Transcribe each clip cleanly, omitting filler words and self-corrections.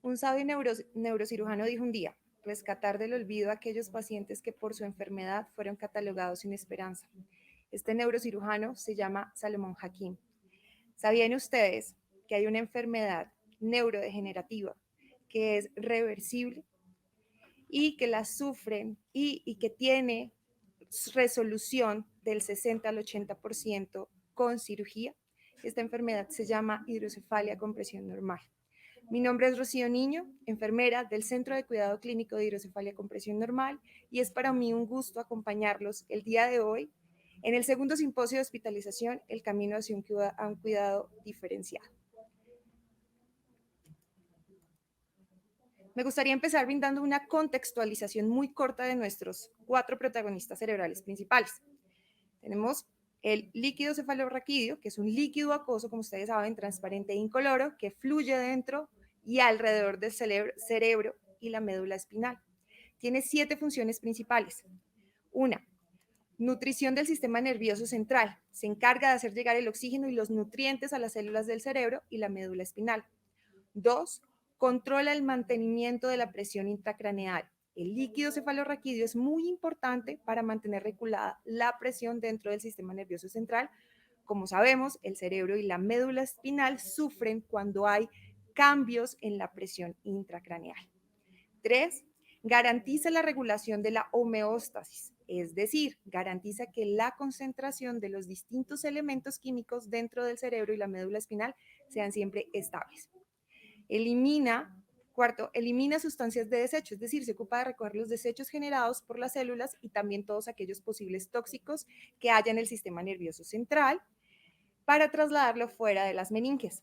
Un sabio neurocirujano dijo un día, rescatar del olvido a aquellos pacientes que por su enfermedad fueron catalogados sin esperanza. Este neurocirujano se llama Salomón Hakim. ¿Sabían ustedes que hay una enfermedad neurodegenerativa que es reversible y que la sufren y que tiene resolución del 60 al 80% con cirugía? Esta enfermedad se llama hidrocefalia con presión normal. Mi nombre es Rocío Niño, enfermera del Centro de Cuidado Clínico de Hidrocefalia con Presión Normal, y es para mí un gusto acompañarlos el día de hoy en el segundo simposio de hospitalización, El camino hacia un cuidado diferenciado. Me gustaría empezar brindando una contextualización muy corta de nuestros 4 protagonistas cerebrales principales. Tenemos el líquido cefalorraquídeo, que es un líquido acuoso, como ustedes saben, transparente e incoloro, que fluye dentro y alrededor del cerebro y la médula espinal. Tiene 7 funciones principales. Una, nutrición del sistema nervioso central. Se encarga de hacer llegar el oxígeno y los nutrientes a las células del cerebro y la médula espinal. 2, controla el mantenimiento de la presión intracraneal. El líquido cefalorraquídeo es muy importante para mantener regulada la presión dentro del sistema nervioso central. Como sabemos, el cerebro y la médula espinal sufren cuando hay cambios en la presión intracraneal. 3, garantiza la regulación de la homeostasis, es decir, garantiza que la concentración de los distintos elementos químicos dentro del cerebro y la médula espinal sean siempre estables. Cuarto, elimina sustancias de desecho, es decir, se ocupa de recoger los desechos generados por las células y también todos aquellos posibles tóxicos que haya en el sistema nervioso central para trasladarlo fuera de las meninges.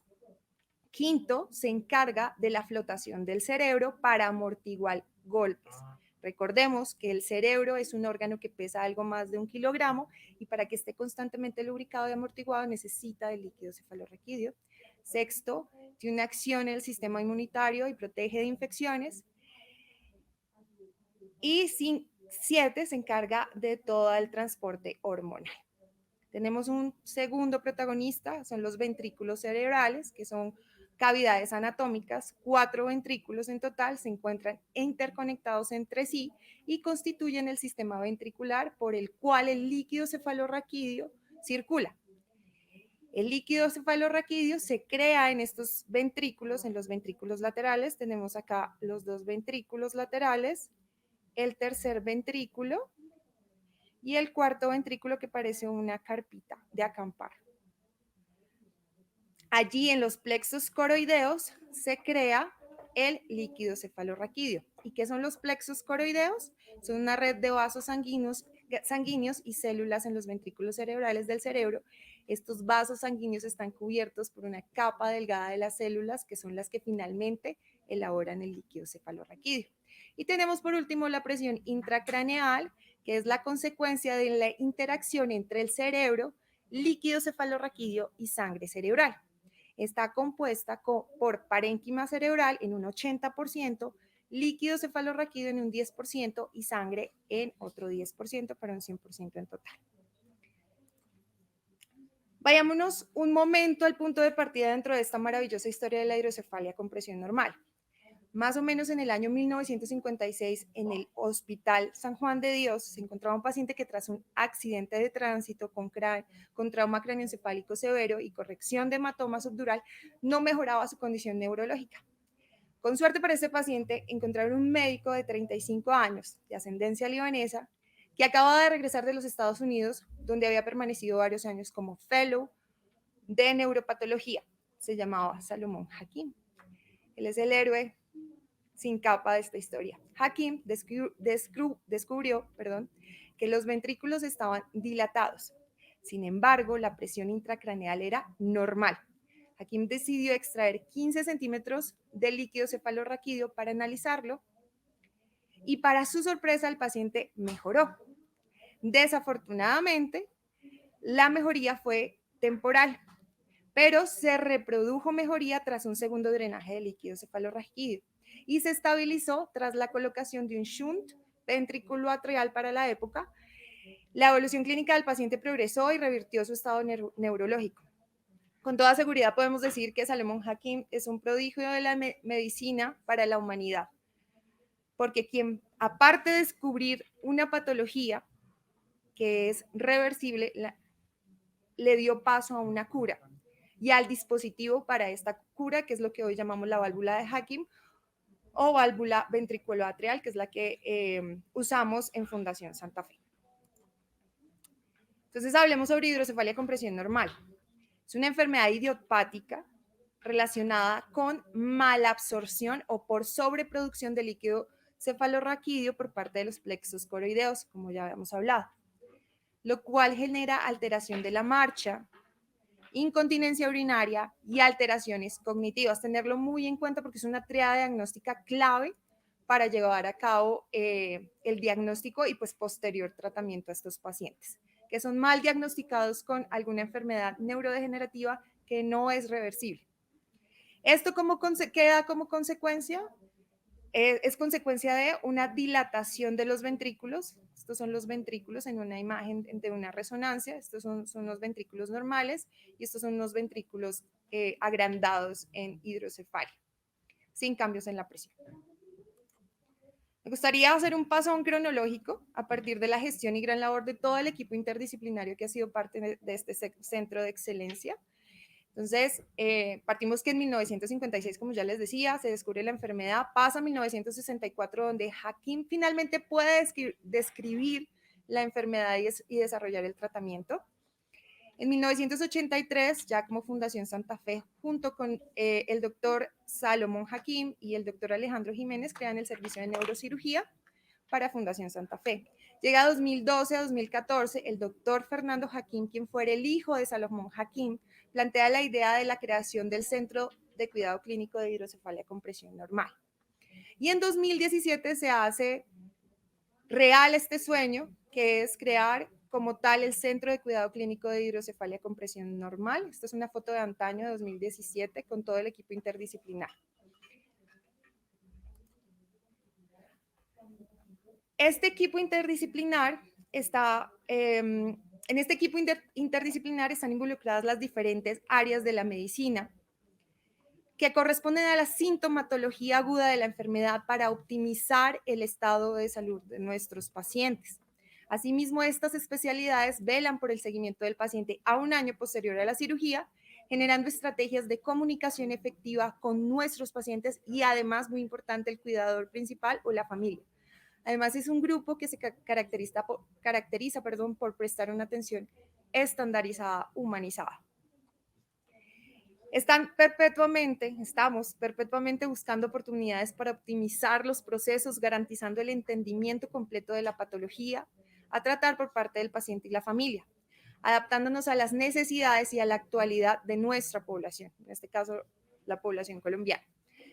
Quinto, se encarga de la flotación del cerebro para amortiguar golpes. Recordemos que el cerebro es un órgano que pesa algo más de 1 kilogramo y para que esté constantemente lubricado y amortiguado necesita del líquido cefalorraquídeo. Sexto, tiene una acción en el sistema inmunitario y protege de infecciones. Y 7, se encarga de todo el transporte hormonal. Tenemos un segundo protagonista, son los ventrículos cerebrales, que son cavidades anatómicas, 4 ventrículos en total, se encuentran interconectados entre sí y constituyen el sistema ventricular por el cual el líquido cefalorraquídeo circula. El líquido cefalorraquídeo se crea en estos ventrículos, en los ventrículos laterales. Tenemos acá los 2 ventrículos laterales, el tercer ventrículo y el cuarto ventrículo que parece una carpita de acampar. Allí en los plexos coroideos se crea el líquido cefalorraquídeo. ¿Y qué son los plexos coroideos? Son una red de vasos sanguíneos y células en los ventrículos cerebrales del cerebro. Estos vasos sanguíneos están cubiertos por una capa delgada de las células que son las que finalmente elaboran el líquido cefalorraquídeo. Y tenemos por último la presión intracraneal, que es la consecuencia de la interacción entre el cerebro, líquido cefalorraquídeo y sangre cerebral. Está compuesta por parénquima cerebral en un 80%, líquido cefalorraquídeo en un 10% y sangre en otro 10% para un 100% en total. Vayámonos un momento al punto de partida dentro de esta maravillosa historia de la hidrocefalia con presión normal. Más o menos en el año 1956, en el Hospital San Juan de Dios, se encontraba un paciente que tras un accidente de tránsito con trauma craneoencefálico severo y corrección de hematoma subdural, no mejoraba su condición neurológica. Con suerte para este paciente, encontraron un médico de 35 años, de ascendencia libanesa, que acababa de regresar de los Estados Unidos, donde había permanecido varios años como fellow de neuropatología. Se llamaba Salomón Hakim. Él es el héroe sin capa de esta historia. Hakim descubrió que los ventrículos estaban dilatados. Sin embargo, la presión intracraneal era normal. Hakim decidió extraer 15 centímetros de líquido cefalorraquídeo para analizarlo y para su sorpresa el paciente mejoró. Desafortunadamente, la mejoría fue temporal, pero se reprodujo mejoría tras un segundo drenaje de líquido cefalorraquídeo y se estabilizó tras la colocación de un shunt ventrículo atrial para la época. La evolución clínica del paciente progresó y revirtió su estado neurológico. Con toda seguridad podemos decir que Salomón Hakim es un prodigio de la medicina para la humanidad, porque quien, aparte de descubrir una patología que es reversible, le dio paso a una cura y al dispositivo para esta cura, que es lo que hoy llamamos la válvula de Hakim o válvula ventriculoatrial, que es la que usamos en Fundación Santa Fe. Entonces hablemos sobre hidrocefalia con presión normal. Es una enfermedad idiopática relacionada con malabsorción o por sobreproducción de líquido cefalorraquídeo por parte de los plexos coroideos, como ya habíamos hablado, lo cual genera alteración de la marcha, incontinencia urinaria y alteraciones cognitivas. Tenerlo muy en cuenta porque es una triada diagnóstica clave para llevar a cabo el diagnóstico y pues posterior tratamiento a estos pacientes, que son mal diagnosticados con alguna enfermedad neurodegenerativa que no es reversible. Esto queda como consecuencia, es consecuencia de una dilatación de los ventrículos. Estos son los ventrículos en una imagen de una resonancia. Estos son los ventrículos normales y estos son los ventrículos agrandados en hidrocefalia, sin cambios en la presión. Me gustaría hacer un pasón cronológico a partir de la gestión y gran labor de todo el equipo interdisciplinario que ha sido parte de este centro de excelencia. Entonces, partimos que en 1956, como ya les decía, se descubre la enfermedad, pasa a 1964, donde Hakim finalmente puede describir la enfermedad y desarrollar el tratamiento. En 1983, ya como Fundación Santa Fe, junto con el doctor Salomón Hakim y el doctor Alejandro Jiménez, crean el servicio de neurocirugía para Fundación Santa Fe. Llega a 2012 a 2014, el doctor Fernando Hakim, quien fuera el hijo de Salomón Hakim, plantea la idea de la creación del Centro de Cuidado Clínico de Hidrocefalia con Presión Normal. Y en 2017 se hace real este sueño, que es crear como tal el Centro de Cuidado Clínico de Hidrocefalia con Presión Normal. Esta es una foto de antaño de 2017 con todo el equipo interdisciplinar. Este equipo interdisciplinar está, en este equipo interdisciplinar están involucradas las diferentes áreas de la medicina que corresponden a la sintomatología aguda de la enfermedad para optimizar el estado de salud de nuestros pacientes. Asimismo, estas especialidades velan por el seguimiento del paciente a un año posterior a la cirugía, generando estrategias de comunicación efectiva con nuestros pacientes y además, muy importante, el cuidador principal o la familia. Además, es un grupo que se caracteriza por prestar una atención estandarizada, humanizada. Estamos perpetuamente buscando oportunidades para optimizar los procesos, garantizando el entendimiento completo de la patología a tratar por parte del paciente y la familia, adaptándonos a las necesidades y a la actualidad de nuestra población, en este caso la población colombiana.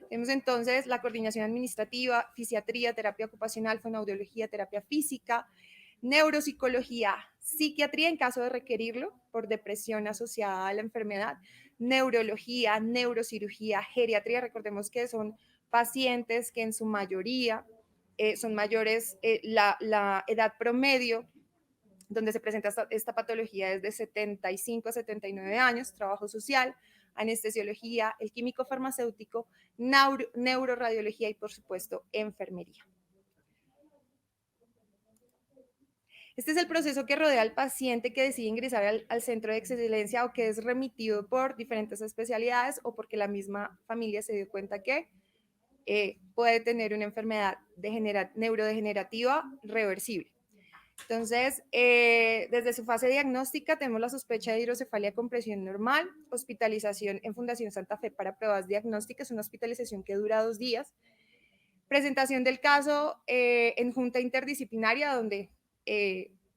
Tenemos entonces la coordinación administrativa, fisiatría, terapia ocupacional, fonoaudiología, terapia física, neuropsicología, psiquiatría en caso de requerirlo por depresión asociada a la enfermedad, neurología, neurocirugía, geriatría. Recordemos que son pacientes que en su mayoría son mayores, la edad promedio donde se presenta esta patología es de 75 a 79 años, trabajo social, anestesiología, el químico farmacéutico, neuroradiología y por supuesto enfermería. Este es el proceso que rodea al paciente que decide ingresar al centro de excelencia o que es remitido por diferentes especialidades o porque la misma familia se dio cuenta que puede tener una enfermedad neurodegenerativa reversible. Entonces, desde su fase diagnóstica tenemos la sospecha de hidrocefalia con presión normal, hospitalización en Fundación Santa Fe para pruebas diagnósticas, una hospitalización que dura 2 días, presentación del caso en junta interdisciplinaria donde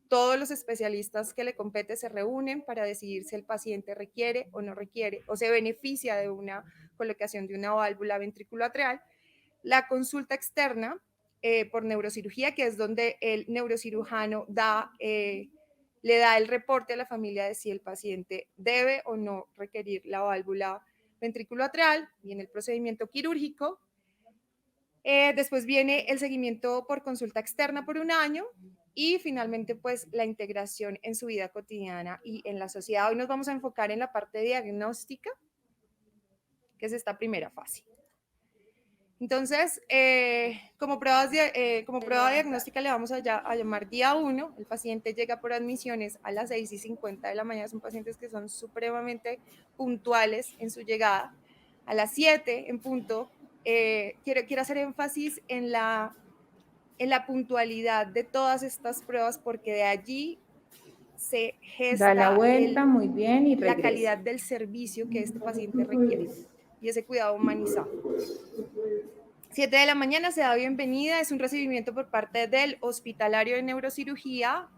todos los especialistas que le compete se reúnen para decidir si el paciente requiere o no requiere o se beneficia de una colocación de una válvula ventriculoatrial, la consulta externa por neurocirugía, que es donde el neurocirujano le da el reporte a la familia de si el paciente debe o no requerir la válvula ventriculoatrial, viene el procedimiento quirúrgico, después viene el seguimiento por consulta externa por 1 año y finalmente pues la integración en su vida cotidiana y en la sociedad. Hoy nos vamos a enfocar en la parte diagnóstica, que es esta primera fase. Entonces, como prueba diagnóstica le vamos a llamar día 1. El paciente llega por admisiones a las 6:50 de la mañana. Son pacientes que son supremamente puntuales en su llegada. A las 7 en punto, quiero hacer énfasis en la puntualidad de todas estas pruebas, porque de allí se Da la gesta vuelta muy bien y la regresa. calidad del servicio que este paciente requiere y ese cuidado humanizado. 7 de la mañana se da bienvenida, es un recibimiento por parte del hospitalario de neurocirugía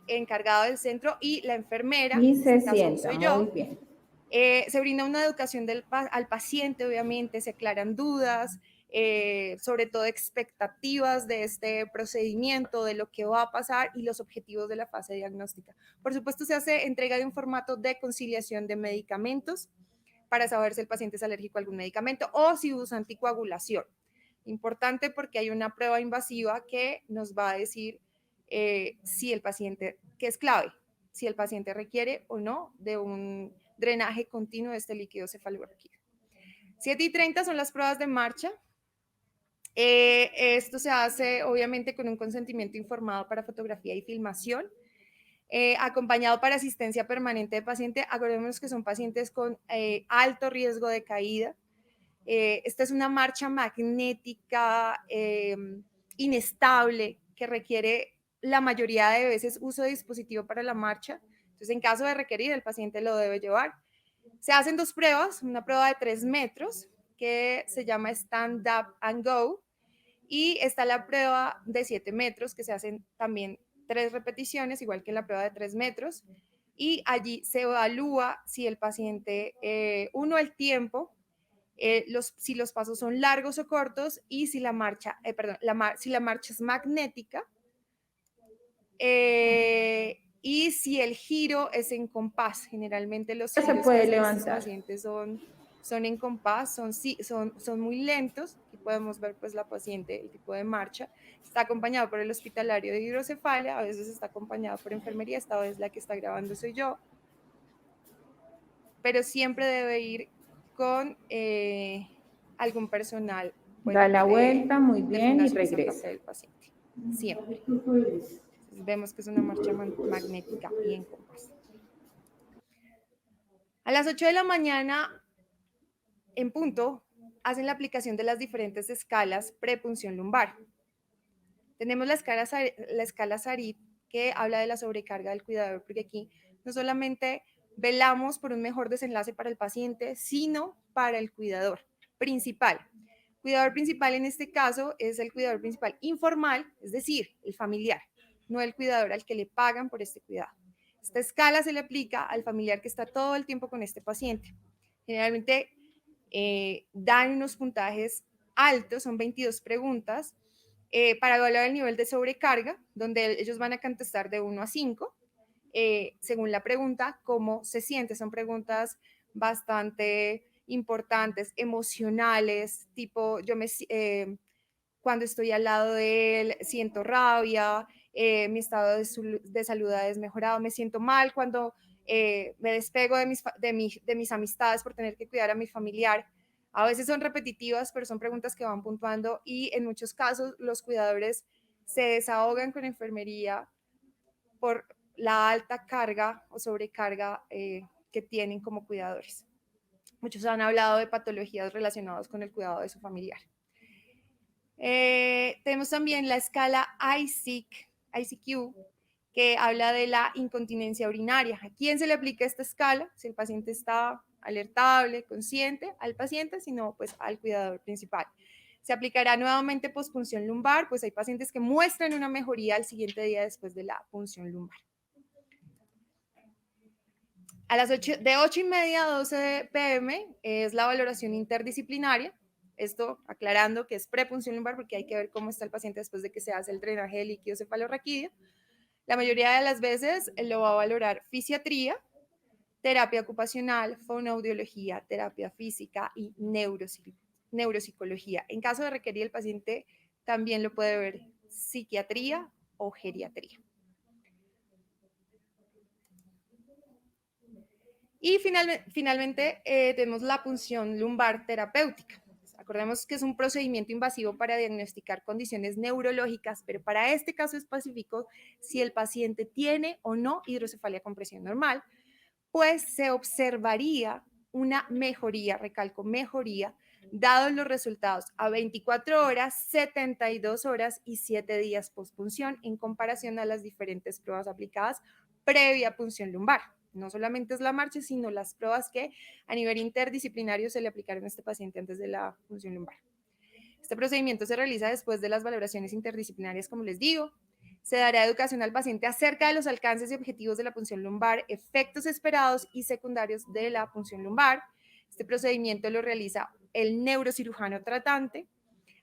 encargado del centro y la enfermera, Y en se este caso sienta soy muy yo. bien. Se brinda una educación al paciente, obviamente, se aclaran dudas, sobre todo expectativas de este procedimiento, de lo que va a pasar y los objetivos de la fase diagnóstica. Por supuesto, se hace entrega de un formato de conciliación de medicamentos para saber si el paciente es alérgico a algún medicamento o si usa anticoagulación. Importante porque hay una prueba invasiva que nos va a decir si el paciente, que es clave, si el paciente requiere o no de un drenaje continuo de este líquido cefalorraquídeo. 7:30 son las pruebas de marcha. Esto se hace obviamente con un consentimiento informado para fotografía y filmación. Acompañado para asistencia permanente de paciente. Acordémonos que son pacientes con alto riesgo de caída. Esta es una marcha magnética inestable que requiere la mayoría de veces uso de dispositivo para la marcha. Entonces, en caso de requerir, el paciente lo debe llevar. Se hacen 2 pruebas, una prueba de 3 metros que se llama Stand Up and Go, y está la prueba de 7 metros que se hacen también 3 repeticiones, igual que la prueba de 3 metros, y allí se evalúa si el paciente, uno, el tiempo, si los pasos son largos o cortos, y si la marcha, si la marcha es magnética, y si el giro es en compás. Generalmente los Se giros que puede hacen estos levantar. pacientes son en compás, son muy lentos. Aquí podemos ver pues la paciente, el tipo de marcha. Está acompañado por el hospitalario de hidrocefalia, a veces está acompañado por enfermería, esta vez la que está grabando soy yo, pero siempre debe ir con algún personal pues, Da la vuelta muy de bien y fundación y regresa. zapate del paciente, siempre. Vemos que es una marcha magnética y en compás. A las 8 de la mañana, en punto, hacen la aplicación de las diferentes escalas prepunción lumbar. Tenemos la escala SARIT, que habla de la sobrecarga del cuidador, porque aquí no solamente velamos por un mejor desenlace para el paciente, sino para el cuidador principal. Cuidador principal en este caso es el cuidador principal informal, es decir, el familiar, no el cuidador al que le pagan por este cuidado. Esta escala se le aplica al familiar que está todo el tiempo con este paciente. Generalmente dan unos puntajes altos, son 22 preguntas, para evaluar el nivel de sobrecarga, donde ellos van a contestar de 1 a 5, según la pregunta, cómo se siente. Son preguntas bastante importantes, emocionales, tipo, cuando estoy al lado de él, siento rabia, mi estado de salud ha desmejorado, me siento mal cuando me despego de mis amistades por tener que cuidar a mi familiar. A veces son repetitivas, pero son preguntas que van puntuando, y en muchos casos los cuidadores se desahogan con enfermería por la alta carga o sobrecarga que tienen como cuidadores. Muchos han hablado de patologías relacionadas con el cuidado de su familiar. Tenemos también la escala ICQ, que habla de la incontinencia urinaria. ¿A quién se le aplica esta escala? Si el paciente está alertable, consciente, al paciente, sino pues al cuidador principal. Se aplicará nuevamente pospunción lumbar, pues hay pacientes que muestran una mejoría al siguiente día después de la punción lumbar. A las 8, de 8:30 a 12 p.m. es la valoración interdisciplinaria. Esto aclarando que es prepunción lumbar, porque hay que ver cómo está el paciente después de que se hace el drenaje de líquido cefalorraquídeo. La mayoría de las veces lo va a valorar fisiatría, terapia ocupacional, fonoaudiología, terapia física y neuropsicología. En caso de requerir, el paciente también lo puede ver psiquiatría o geriatría. Y finalmente tenemos la punción lumbar terapéutica. Acordemos que es un procedimiento invasivo para diagnosticar condiciones neurológicas, pero para este caso específico, si el paciente tiene o no hidrocefalia con presión normal, pues se observaría una mejoría, recalco, mejoría, dados los resultados a 24 horas, 72 horas y 7 días postpunción en comparación a las diferentes pruebas aplicadas previa punción lumbar. No solamente es la marcha, sino las pruebas que a nivel interdisciplinario se le aplicaron a este paciente antes de la punción lumbar. Este procedimiento se realiza después de las valoraciones interdisciplinarias, como les digo. Se dará educación al paciente acerca de los alcances y objetivos de la punción lumbar, efectos esperados y secundarios de la punción lumbar. Este procedimiento lo realiza el neurocirujano tratante,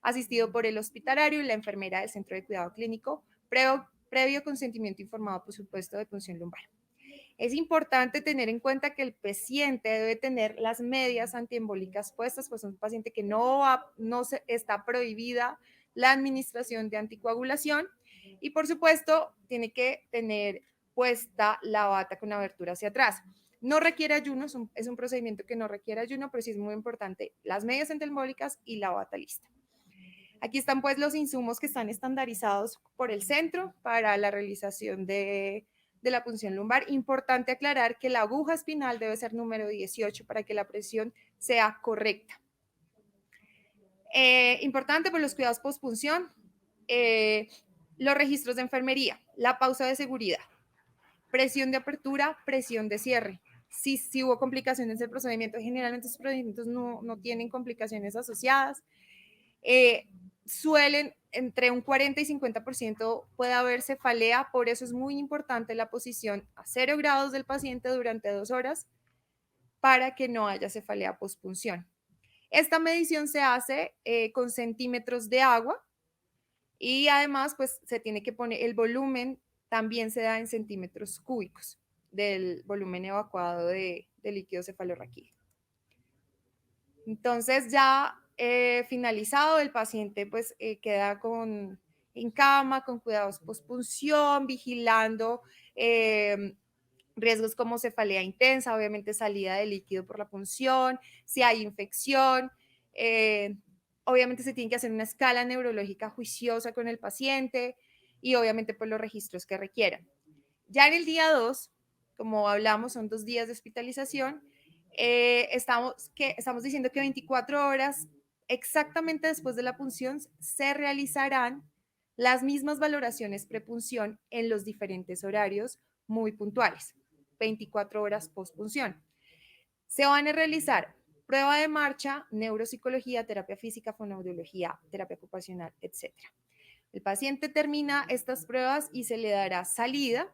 asistido por el hospitalario y la enfermera del centro de cuidado clínico, previo consentimiento informado, por supuesto, de punción lumbar. Es importante tener en cuenta que el paciente debe tener las medias antiembólicas puestas, pues es un paciente que está prohibida la administración de anticoagulación y por supuesto tiene que tener puesta la bata con abertura hacia atrás. No requiere ayuno, es un procedimiento que no requiere ayuno, pero sí es muy importante las medias antiembólicas y la bata lista. Aquí están pues los insumos que están estandarizados por el centro para la realización de la punción lumbar. Importante aclarar que la aguja espinal debe ser número 18 para que la presión sea correcta. Importante por los cuidados postpunción, los registros de enfermería, la pausa de seguridad, presión de apertura, presión de cierre. Si hubo complicaciones del procedimiento, generalmente estos procedimientos no tienen complicaciones asociadas. Suelen entre un 40 y 50% puede haber cefalea, por eso es muy importante la posición a 0 grados del paciente durante 2 horas para que no haya cefalea postpunción. Esta medición se hace con centímetros de agua y además pues se tiene que poner el volumen, también se da en centímetros cúbicos del volumen evacuado de líquido cefalorraquídeo. Entonces ya finalizado, el paciente pues queda en cama, con cuidados postpunción, vigilando riesgos como cefalea intensa, obviamente salida de líquido por la punción, si hay infección. Obviamente se tiene que hacer una escala neurológica juiciosa con el paciente y obviamente por los registros que requieran. Ya en el día 2, como hablamos, son 2 días de hospitalización, estamos diciendo que 24 horas exactamente después de la punción se realizarán las mismas valoraciones prepunción en los diferentes horarios muy puntuales, 24 horas postpunción. Se van a realizar prueba de marcha, neuropsicología, terapia física, fonoaudiología, terapia ocupacional, etc. El paciente termina estas pruebas y se le dará salida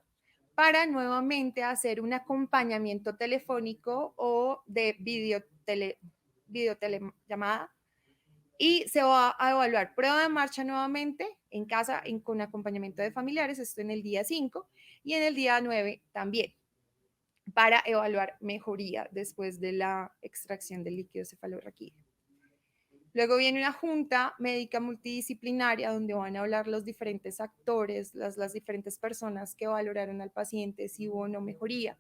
para nuevamente hacer un acompañamiento telefónico o de videotelemada y se va a evaluar prueba de marcha nuevamente en casa con acompañamiento de familiares, esto en el día 5 y en el día 9 también para evaluar mejoría después de la extracción del líquido cefalorraquídeo. Luego viene una junta médica multidisciplinaria donde van a hablar los diferentes actores, las diferentes personas que valoraron al paciente, si hubo o no mejoría.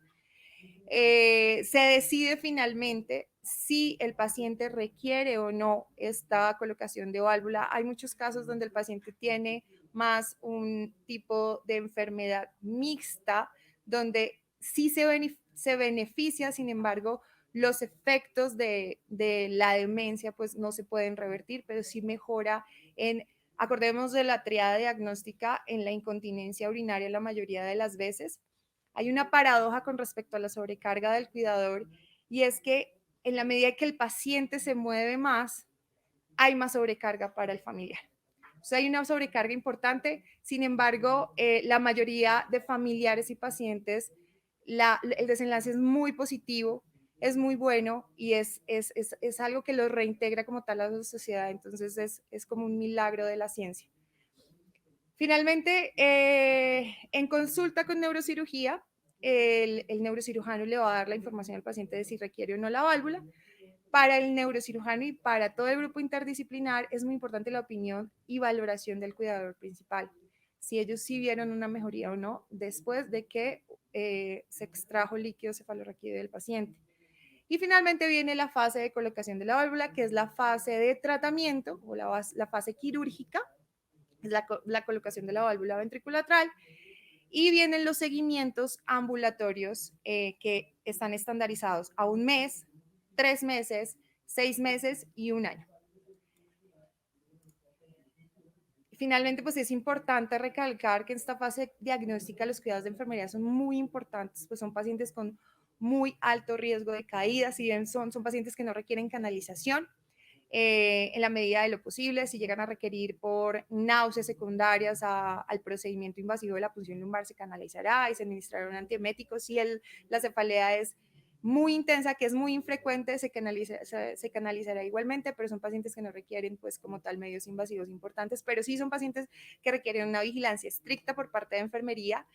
Se decide finalmente si el paciente requiere o no esta colocación de válvula. Hay muchos casos donde el paciente tiene más un tipo de enfermedad mixta, donde sí se beneficia, sin embargo, los efectos de la demencia pues no se pueden revertir, pero sí mejora acordemos de la triada diagnóstica en la incontinencia urinaria la mayoría de las veces. Hay una paradoja con respecto a la sobrecarga del cuidador y es que en la medida que el paciente se mueve más, hay más sobrecarga para el familiar. O sea, hay una sobrecarga importante, sin embargo, la mayoría de familiares y pacientes, el desenlace es muy positivo, es muy bueno y es algo que los reintegra como tal a la sociedad, entonces es como un milagro de la ciencia. Finalmente, en consulta con neurocirugía, el neurocirujano le va a dar la información al paciente de si requiere o no la válvula. Para el neurocirujano y para todo el grupo interdisciplinar es muy importante la opinión y valoración del cuidador principal. si ellos sí vieron una mejoría o no después de que se extrajo líquido cefalorraquídeo del paciente. Y finalmente viene la fase de colocación de la válvula, que es la fase de tratamiento o la fase quirúrgica, es la colocación de la válvula ventriculateral. Y vienen los seguimientos ambulatorios que están estandarizados a 1 mes, 3 meses, 6 meses y 1 año. Finalmente, pues es importante recalcar que en esta fase diagnóstica los cuidados de enfermería son muy importantes, pues son pacientes con muy alto riesgo de caída, si bien son pacientes que no requieren canalización, en la medida de lo posible, si llegan a requerir por náuseas secundarias al procedimiento invasivo de la punción lumbar, se canalizará y se administrará un antiemético. Si la cefalea es muy intensa, que es muy infrecuente, se canalizará igualmente, pero son pacientes que no requieren, pues, como tal, medios invasivos importantes, pero sí son pacientes que requieren una vigilancia estricta por parte de enfermería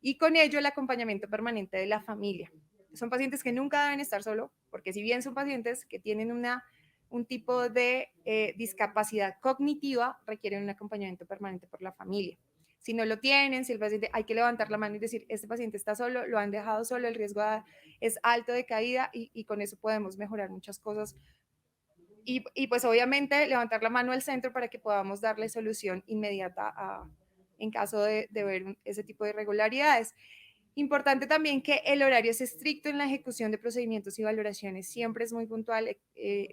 y con ello el acompañamiento permanente de la familia. Son pacientes que nunca deben estar solo, porque si bien son pacientes que tienen un tipo de discapacidad cognitiva, requieren un acompañamiento permanente por la familia. Si no lo tienen, si el paciente, hay que levantar la mano y decir, este paciente está solo, lo han dejado solo, el riesgo es alto de caída y con eso podemos mejorar muchas cosas. Y pues obviamente levantar la mano al centro para que podamos darle solución inmediata en caso de ver ese tipo de irregularidades. Importante también que el horario es estricto en la ejecución de procedimientos y valoraciones, siempre es muy puntual,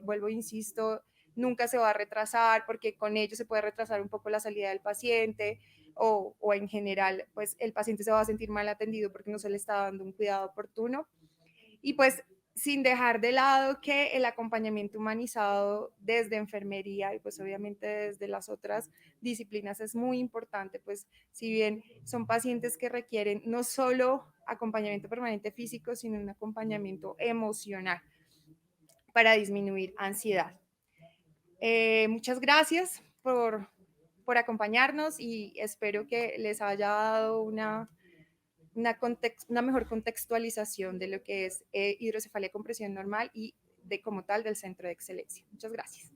vuelvo, insisto, nunca se va a retrasar porque con ello se puede retrasar un poco la salida del paciente o en general, pues el paciente se va a sentir mal atendido porque no se le está dando un cuidado oportuno. Y pues sin dejar de lado que el acompañamiento humanizado desde enfermería y pues obviamente desde las otras disciplinas es muy importante, pues si bien son pacientes que requieren no solo acompañamiento permanente físico, sino un acompañamiento emocional para disminuir ansiedad. Muchas gracias por acompañarnos y espero que les haya dado una mejor contextualización de lo que es hidrocefalia con presión normal y de como tal del centro de excelencia. Muchas gracias.